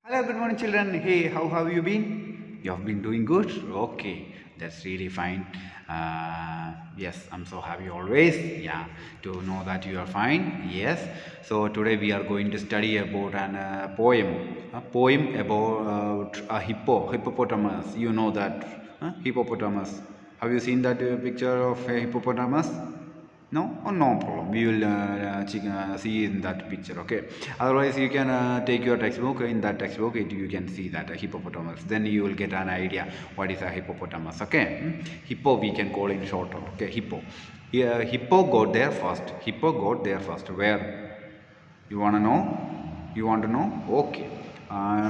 Hello, good morning, children. Hey, how have you been? You have been doing good? Okay, that's really fine. Yes, I'm so happy always. Yeah, to know that you are fine. Yes. So today we are going to study about an a poem about a hippopotamus. You know that hippopotamus. Have you seen that picture of a hippopotamus? No? Oh, no problem. We will see in that picture. Okay. Otherwise, you can take your textbook. In that textbook, you can see that a hippopotamus. Then you will get an idea what is a hippopotamus. Okay. Hippo we can call in short. Okay. Hippo. Yeah, hippo got there first. Hippo got there first. Where? You wanna know? You want to know? Okay.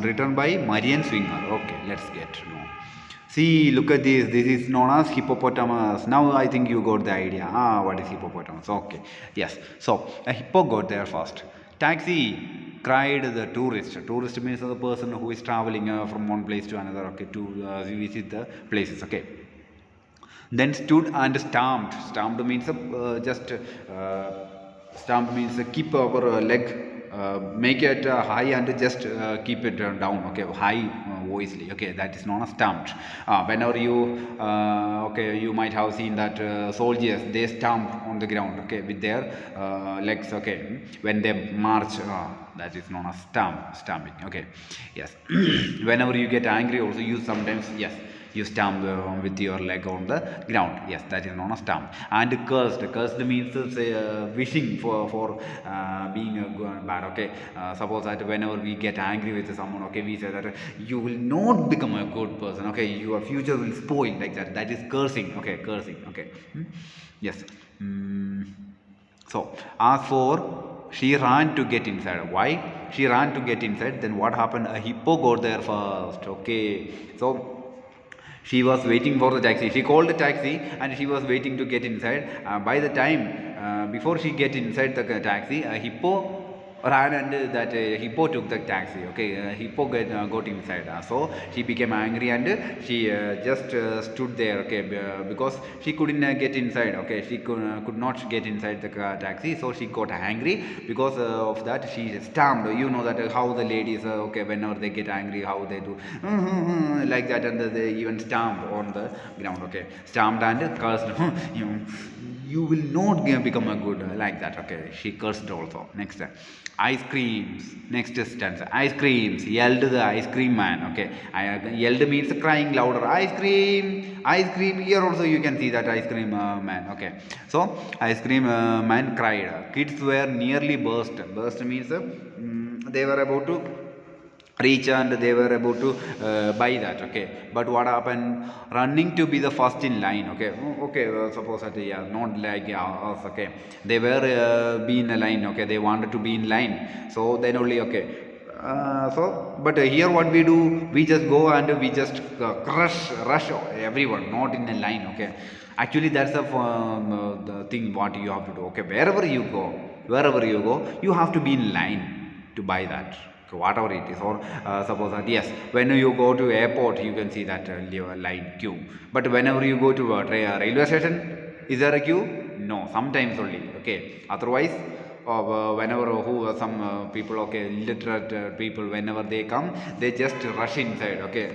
Written by Marian Swinger. Okay. Let's get to know. See, look at this. This is known as hippopotamus. Now I think you got the idea. What is hippopotamus? Okay. Yes. So a hippo got there first. Taxi, cried the tourist. Tourist means the person who is traveling from one place to another. Okay, to visit the places. Okay. Then stood and stamped. Stamped means just stamp means keep our leg. Make it high and just keep it down. Okay, high voicely. Okay, that is known as stamped. Whenever you okay, you might have seen that soldiers they stamp on the ground. Okay, with their legs. Okay, when they march. That is known as stamping. Okay, yes. Whenever you get angry, also you sometimes yes you stamp with your leg on the ground. Yes, that is known as stamp. And cursed means wishing for being bad. Okay, suppose that whenever we get angry with someone, okay, we say that you will not become a good person. Okay, your future will spoil, like that. That is cursing. Okay, cursing. Okay. Yes. So as for she ran to get inside. Why? She ran to get inside. Then what happened? A hippo got there first. Okay. So she was waiting for the taxi. She called the taxi and she was waiting to get inside. By the time before she get inside the taxi, a hippo ran and that hippo took the taxi. Okay, hippo got inside. So she became angry and she just stood there. Okay, because she couldn't get inside. Okay, she could not get inside the taxi. So she got angry because of that. She stamped. You know that how the ladies okay whenever they get angry how they do like that and they even stamp on the ground. Okay, stamped and cursed. You will not become a good like that. Okay, she cursed also. Next ice creams. Next stanza, ice creams, yelled the ice cream man. Okay, yelled means crying louder, ice cream, ice cream. Here also you can see that ice cream man. Okay, so ice cream man cried. Kids were nearly burst means they were about to reach and they were about to buy that. Okay, but what happened? Running to be the first in line. Okay, okay, suppose that yeah not like us. Okay, they were be in a line. Okay, they wanted to be in line, so then only. Okay, so but here what we do, we just go and we just rush everyone not in a line. Okay, actually that's the thing what you have to do. Okay, wherever you go you have to be in line to buy that. So whatever it is, or suppose that yes, when you go to airport you can see that line queue, but whenever you go to a railway station, is there a queue? No, sometimes only. Okay, otherwise whenever some people, okay, literate people, whenever they come they just rush inside. Okay,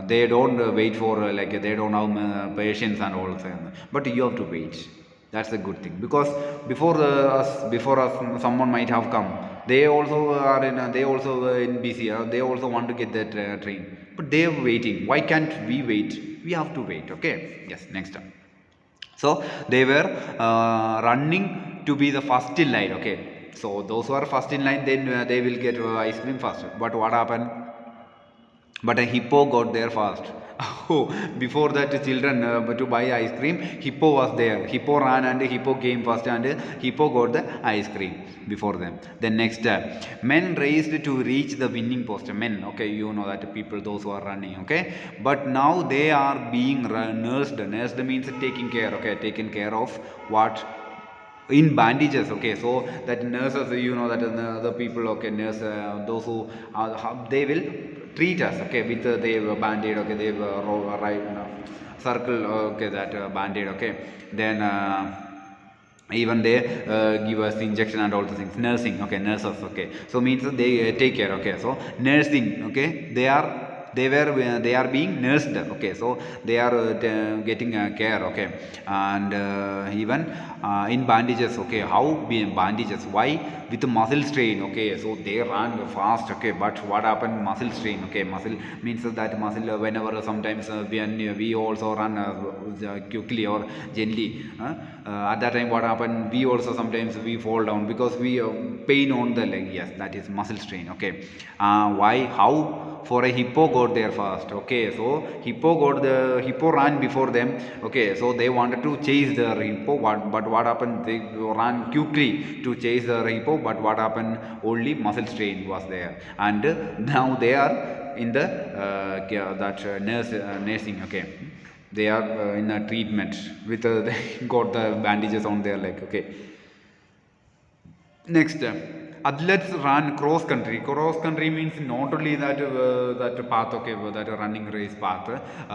they don't wait for like they don't have patience and all, but you have to wait. That's a good thing, because before us someone might have come. They also are in they also in busy. They also want to get that train, but they are waiting. Why can't we wait? We have to wait. Okay. Yes. Next time. So they were running to be the first in line. Okay. So those who are first in line, then they will get ice cream first. But what happened? But a hippo got there fast. Oh, before that children to buy ice cream, hippo was there. Hippo ran and hippo came first and hippo got the ice cream before them. Then next, men raced to reach the winning post. Men, okay, you know that people, those who are running, okay. But now they are being nursed. Nursed means taking care, okay, taken care of what? In bandages. Okay, so that nurses, you know that the people, okay, nurse, those who they will treat us. Okay, with they have a band-aid. Okay, they have right circle. Okay, that band-aid. Okay, then even they give us injection and all the things. Nursing, okay, nurses, okay, so means that they take care, okay, so nursing, okay, they are being nursed, okay, so they are getting care, okay, and even in bandages, okay, how bandages, why, with muscle strain, okay, so they run fast, okay, but what happened, muscle strain, okay, muscle means that muscle whenever sometimes when we also run quickly or gently, at that time what happened, we also sometimes we fall down because we pain on the leg, yes, that is muscle strain, okay, why, how, for a hippo got there fast, okay, so hippo ran before them, okay, so they wanted to chase the hippo, but what happened, they ran quickly to chase the hippo, but what happened, only muscle strain was there, and now they are in the nursing, okay, they are in a treatment with they got the bandages on their leg, okay. Next, athletes run cross country. Cross country means not only that path, okay, that running race path.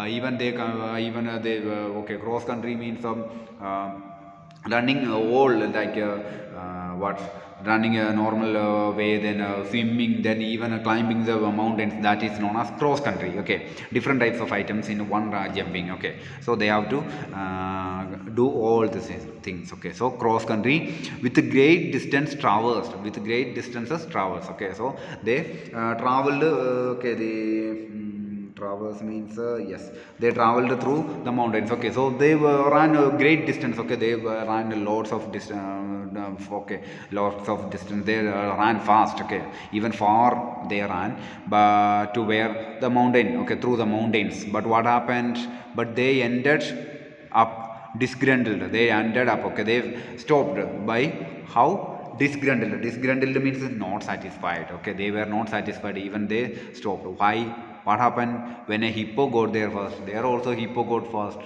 Even they okay. Cross country means running all like what, running a normal way, then swimming, then even climbing the mountains. That is known as cross country. Okay, different types of items in one jumping. Okay, so they have to do all these things. Okay, so cross country with great distance traversed, with great distances traversed. Okay, so they traveled. Okay, they travels means yes, they traveled through the mountains, okay, so they ran a great distance, okay, they ran lots of distance, okay, lots of distance, they ran fast, okay, even far they ran, but to where the mountain, okay, through the mountains, but what happened, but they ended up disgruntled, they ended up, okay, they stopped by how, disgruntled means not satisfied, okay, they were not satisfied, even they stopped. Why, what happened, when a hippo got there first, there also hippo got first.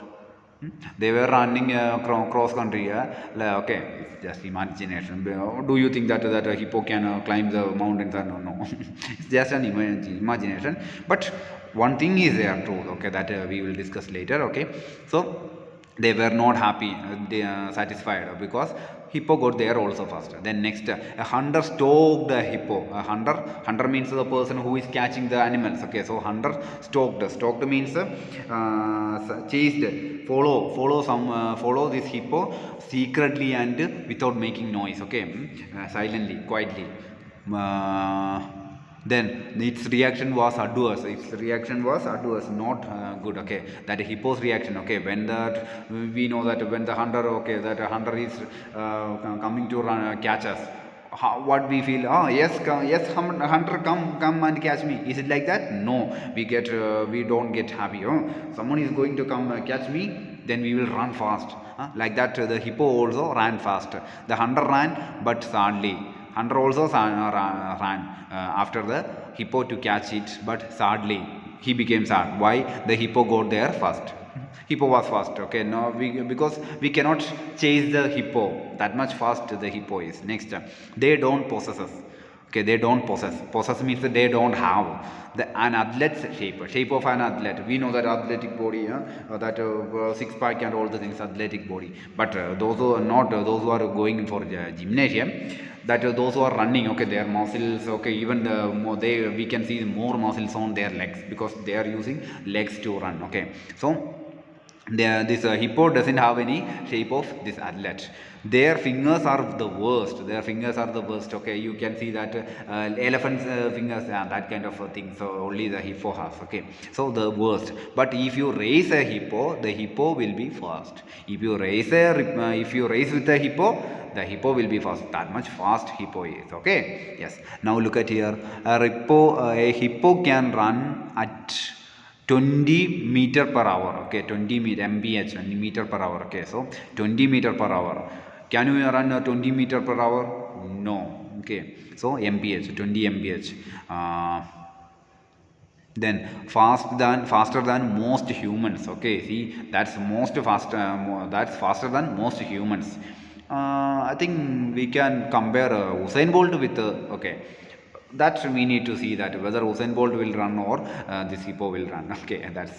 They were running cross country, okay, it's just imagination. Do you think that a hippo can climb the mountains? No, it's just an imagination, but one thing is there true, okay, that we will discuss later, okay. So they were not happy, satisfied, because hippo got there also first. Then next, a hunter stalked a hippo. A hunter means the person who is catching the animals, okay, so hunter stalked means chased, follow this hippo secretly and without making noise, okay, silently, quietly. uh, then its reaction was adverse, not good, okay, that hippo's reaction, okay, when that, we know that when the hunter, okay, that hunter is coming to run, catch us, what we feel, oh yes, yes, hunter, come and catch me, is it like that? No, we don't get happy, oh, someone is going to come catch me, then we will run fast, like that. The hippo also ran fast, the hunter ran, but sadly hunter also ran after the hippo to catch it, but sadly he became sad. Why? The hippo got there first. Hippo was fast, okay, no, because we cannot chase the hippo that much fast. The hippo is next, they don't possess us, okay, they don't possess means that they don't have an athlete's shape of an athlete. We know that athletic body, that six pack and all the things, athletic body, but those who are not, those who are going for gymnasium, that those who are running, okay, their muscles, okay, even the more they, we can see more muscles on their legs because they are using legs to run, okay. So this hippo doesn't have any shape of this athlete. Their fingers are the worst, okay, you can see that elephant's fingers, that kind of thing, so only the hippo has, okay, so the worst. But if you raise a hippo, the hippo will be fast. If you raise with a hippo, the hippo will be fast, that much fast hippo is, okay. Yes, now look at here, a hippo can run at 20 meter per hour, okay, 20 mph, meter per hour, okay, so 20 meter per hour. Can you run 20 meter per hour? No, okay, so mph, 20 mph. Then faster than most humans, okay, see, that's faster than most humans. I think we can compare Usain Bolt with okay, that we need to see that whether Usain Bolt will run or this hippo will run. Okay, and that's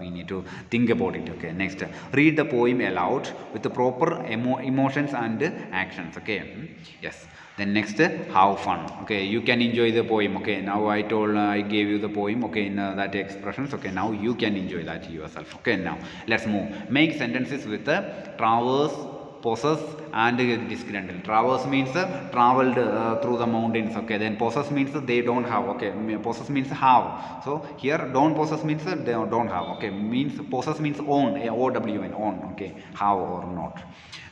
we need to think about it. Okay, next, read the poem aloud with the proper emotions and actions. Okay, yes. Then next, have fun. Okay, you can enjoy the poem. Okay, now I gave you the poem. Okay, in that expressions. Okay, now you can enjoy that yourself. Okay, now let's move. Make sentences with the traverse, possess and disgruntled. Traverse means traveled through the mountains. Okay, then possess means they don't have. Okay, possess means have. So here don't possess means they don't have. Okay, means possess means own. OWN, own. Okay, have or not.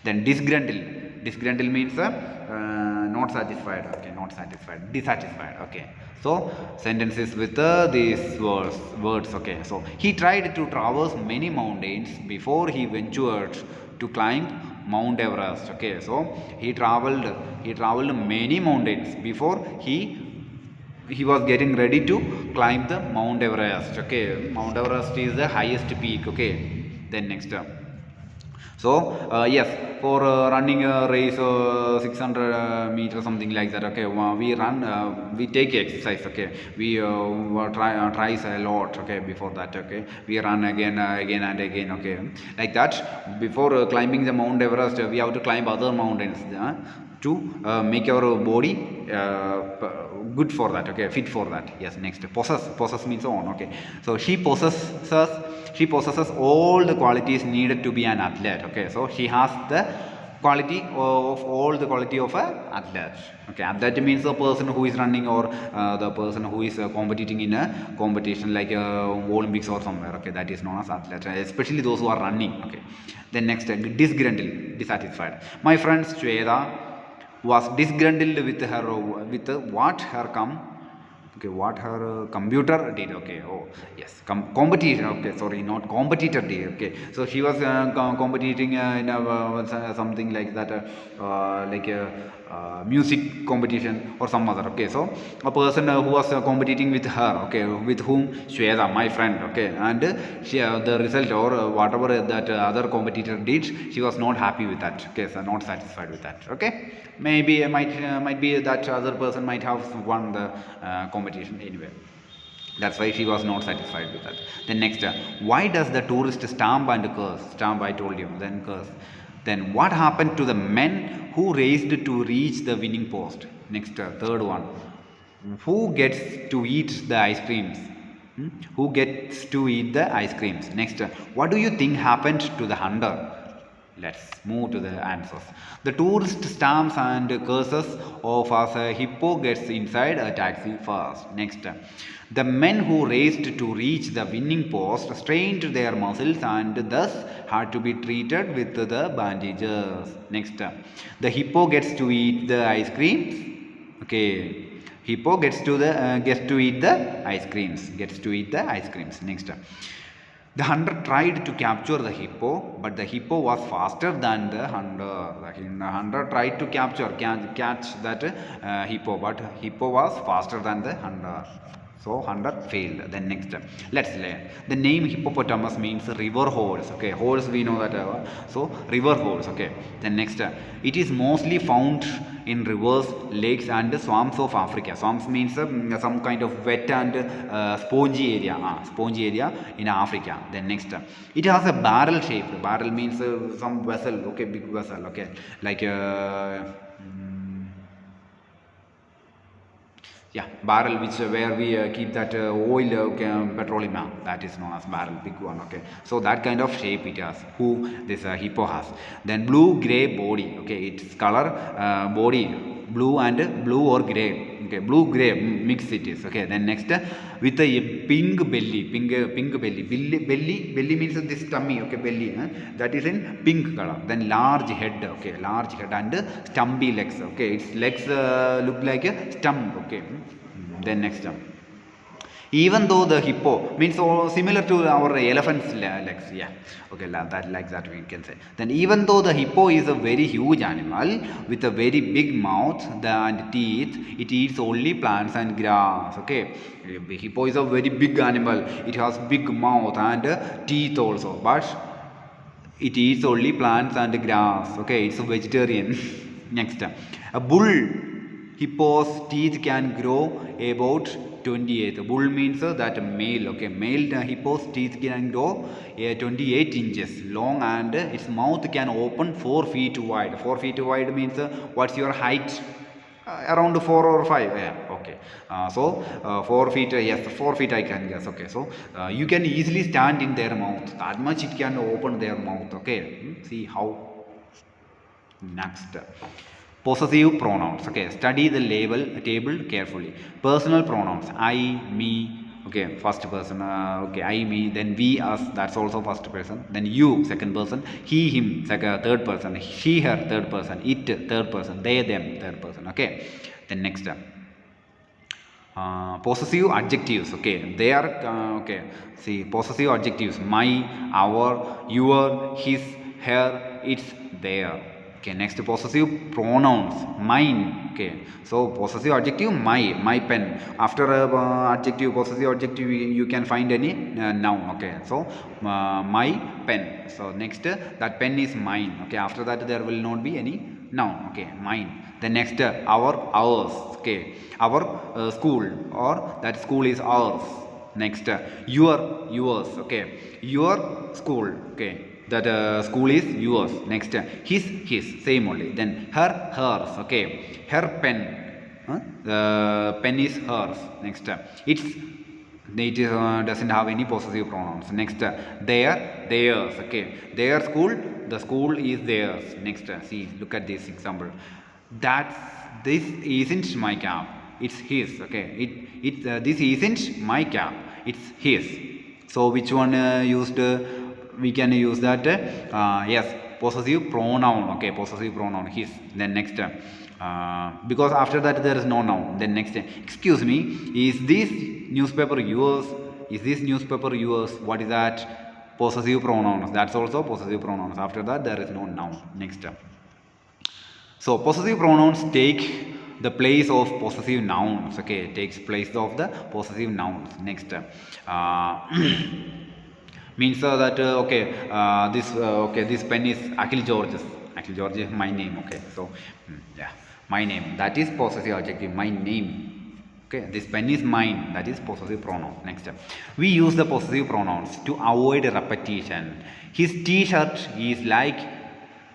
Then disgruntled means not satisfied. Okay, not satisfied, dissatisfied. Okay, so sentences with these words. Okay, so he tried to traverse many mountains before he ventured to climb Mount Everest. Okay, so he traveled many mountains before he was getting ready to climb the Mount Everest. Okay, Mount Everest is the highest peak. Okay, then next, so yes, for running a race 600 meters something like that. Okay, we run, we take exercise. Okay, we tries a lot. Okay, before that. Okay, we run again and again. Okay, like that. Before climbing the Mount Everest, we have to climb other mountains to make our body good for that. Okay, fit for that. Yes, next, possess means own. Okay, so she possesses all the qualities needed to be an athlete. Okay, so she has the quality of all the quality of a athlete. Okay, athlete means the person who is running or the person who is competing in a competition like Olympics or somewhere. Okay, that is known as athlete, especially those who are running. Okay, then next, disgruntled, dissatisfied. My friend Shweta was disgruntled with what her computer did. Okay, oh yes, competitor. Okay, sorry, not competitor did. Okay, so she was competing in something like that, like a music competition or some other. Okay, so a person who was competing with her. Okay, with whom? Shweta, my friend. Okay, and she the result or whatever that other competitor did, she was not happy with that. Okay, so not satisfied with that. Okay, maybe might be that other person might have won the competition anyway. That's why she was not satisfied with that. Then next, why does the tourist stamp and curse? Stamp, I told you. Then curse. Then what happened to the men who raced to reach the winning post? Next, third one. Who gets to eat the ice creams? Who gets to eat the ice creams? Next, what do you think happened to the hunter? Let's move to the answers. The tourist stamps and curses of as a hippo gets inside a taxi first. Next, the men who raced to reach the winning post strained their muscles and thus had to be treated with the bandages. Next, the hippo gets to eat the ice creams. Okay, hippo gets to eat the ice creams. Gets to eat the ice creams. Next. The hunter tried to capture the hippo, but the hippo was faster than the hunter. The hunter tried to catch that hippo, but hippo was faster than the hunter. So hunter failed. Then next, let's learn. The name hippopotamus means river horse. Okay, horse we know that. So river horse. Okay. Then next, it is mostly found in rivers, lakes, and swamps of Africa. Swamps means some kind of wet and spongy area. Spongy area in Africa. Then next, it has a barrel shape. Barrel means some vessel. Okay, big vessel. Okay, like. Yeah, barrel, which where we keep that oil, petroleum, that is known as barrel, big one. Okay, so that kind of shape it has, who this hippo has. Then blue gray body. Okay, its color, body blue and blue or gray. Okay, blue gray mix it is. Okay, then next, with a pink belly. Belly means this tummy. Okay, belly, that is in pink color. Then large head. Okay, large head and stumpy legs. Okay, its legs look like a stump. Okay, then next, even though the hippo means similar to our elephant's legs. Yeah, okay, like that we can say. Then even though the hippo is a very huge animal with a very big mouth and teeth, it eats only plants and grass. Okay, hippo is a very big animal. It has big mouth and teeth also, but it eats only plants and grass. Okay, it's a vegetarian. Next, a bull Hippo's teeth can grow about 28. Bull means that male. Okay, male hippo's teeth can grow 28 inches long, and its mouth can open 4 feet wide. 4 feet wide means what's your height? Around 4 or 5. Yeah, okay. 4 feet, yes, 4 feet I can guess. Okay, so you can easily stand in their mouth. That much it can open their mouth. Okay, see how. Next, possessive pronouns. Okay, study the label table carefully. Personal pronouns: I, me. Okay, first person. Okay, I, me. Then we, us. That's also first person. Then you, second person. He, him, third person. She, her, third person. It, third person. They, them, third person. Okay. Then next, possessive adjectives. Okay, they are okay. See, possessive adjectives: my, our, your, his, her, its, their. Okay, next, possessive pronouns: mine. Okay, so possessive adjective: my pen. After adjective, possessive adjective, you can find any noun. Okay, so my pen. So next, that pen is mine. Okay, after that there will not be any noun. Okay, mine. Then next, ours. Okay, our school, or that school is ours. Next, yours. Okay, your school. Okay, that school is yours. Next, his, same only. Then her, hers. Okay, her pen, the pen is hers. Next, it doesn't have any possessive pronouns. Next, theirs. Okay, their school, the school is theirs. Next, see, look at this example. This isn't my cap, it's his. Okay, this isn't my cap, it's his. So which one used? We can use that. Yes, possessive pronoun. Okay, possessive pronoun, his. Then next, because after that there is no noun. Then next, excuse me, is this newspaper yours? Is this newspaper yours? What is that? Possessive pronouns. That's also possessive pronouns. After that there is no noun. Next, so possessive pronouns take the place of possessive nouns. Okay, takes place of the possessive nouns. Next, means that okay, this pen is Akhil George's. Akhil George is my name. Okay, so yeah, my name, that is possessive adjective, my name. Okay, this pen is mine, that is possessive pronoun. Next, we use the possessive pronouns to avoid repetition. His t-shirt is like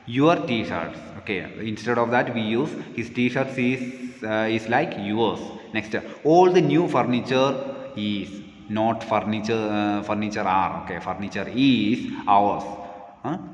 your t-shirts. Okay, instead of that we use his t-shirts is like yours. Next, all the new furniture is, not furniture are. Okay, furniture is ours.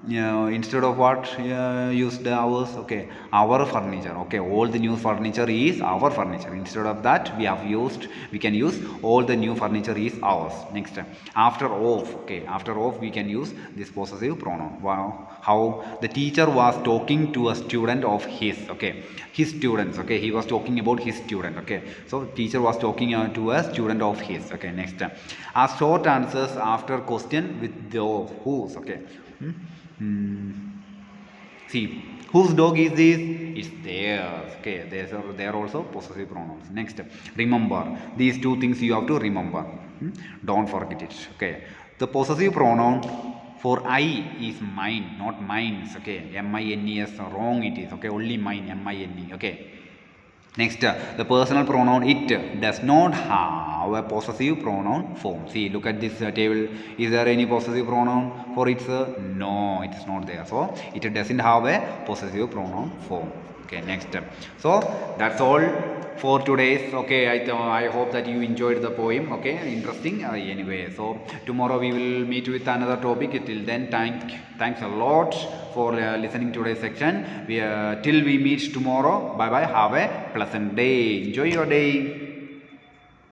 Instead of what used ours? Okay, our furniture. Okay, all the new furniture is our furniture. Instead of that we can use all the new furniture is ours. Next, after of. Okay, after of we can use this possessive pronoun. Wow, how the teacher was talking to a student of his. Okay, his students. Okay, he was talking about his student. Okay, so teacher was talking to a student of his. Okay, next, ask short answers after question with the whose. Okay. See, whose dog is this? It's theirs. Okay, they are also possessive pronouns. Next, remember these two things you have to remember. Don't forget it. Okay, the possessive pronoun for I is mine, not mines. Okay, M-I-N-E-S, wrong it is. Okay, only mine, M-I-N-E. Okay. Next, the personal pronoun it does not have a possessive pronoun form. See, look at this table. Is there any possessive pronoun for it? No, it is not there. So it doesn't have a possessive pronoun form. Okay, next. So that's all for today's. Okay, I hope that you enjoyed the poem. Okay, interesting. Anyway, so tomorrow we will meet with another topic. Till then, thanks a lot for listening to today's section. Till we meet tomorrow. Bye bye. Have a pleasant day. Enjoy your day.